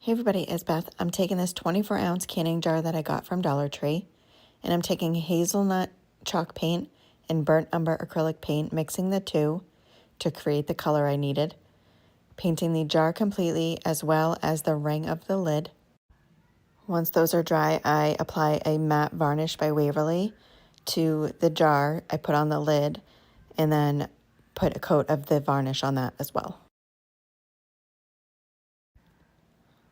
Hey everybody, it's Beth. I'm taking this 24-ounce canning jar that I got from Dollar Tree, and I'm taking hazelnut chalk paint and burnt umber acrylic paint, mixing the two to create the color I needed, painting the jar completely as well as the ring of the lid. Once those are dry, I apply a matte varnish by Waverly to the jar. I put on the lid and then put a coat of the varnish on that as well.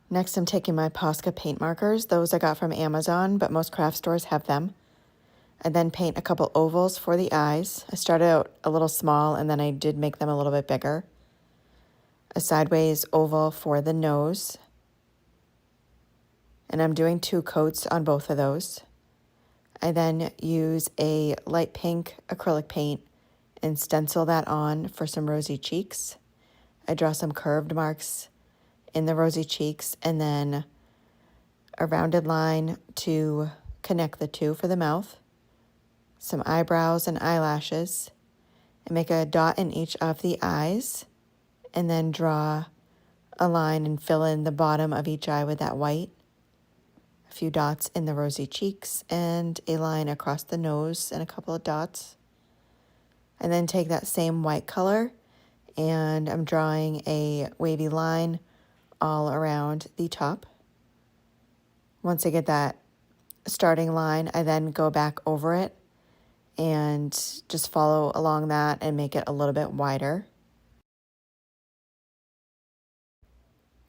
Next, I'm taking my Posca paint markers. Those I got from Amazon, but most craft stores have them. I then paint a couple ovals for the eyes. I started out a little small and then I did make them a little bit bigger. A sideways oval for the nose. And I'm doing 2 coats on both of those. I then use a light pink acrylic paint and stencil that on for some rosy cheeks. I draw some curved marks in the rosy cheeks and then a rounded line to connect the two for the mouth, some eyebrows and eyelashes, and make a dot in each of the eyes, and then draw a line and fill in the bottom of each eye with that white, a few dots in the rosy cheeks, and a line across the nose and a couple of dots. And then take that same white color, and I'm drawing a wavy line all around the top. Once I get that starting line, I then go back over it and just follow along that and make it a little bit wider.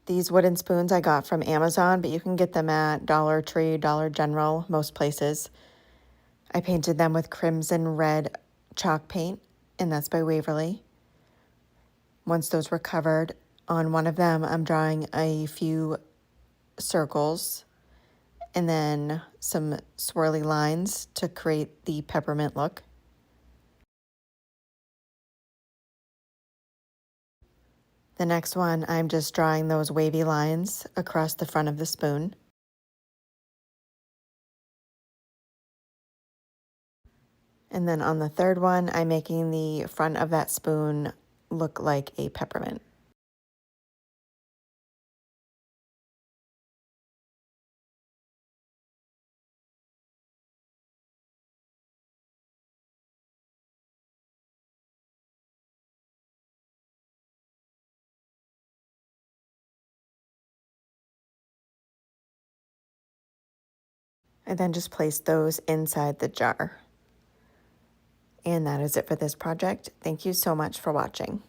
These wooden spoons I got from Amazon, but you can get them at Dollar Tree, Dollar General, most places. I painted them with crimson red chalk paint, and that's by Waverly. Once those were covered, on one of them I'm drawing a few circles and then some swirly lines to create the peppermint look. The next one, I'm just drawing those wavy lines across the front of the spoon. And then on the third one, I'm making the front of that spoon look like a peppermint. I then just place those inside the jar. And that is it for this project. Thank you so much for watching.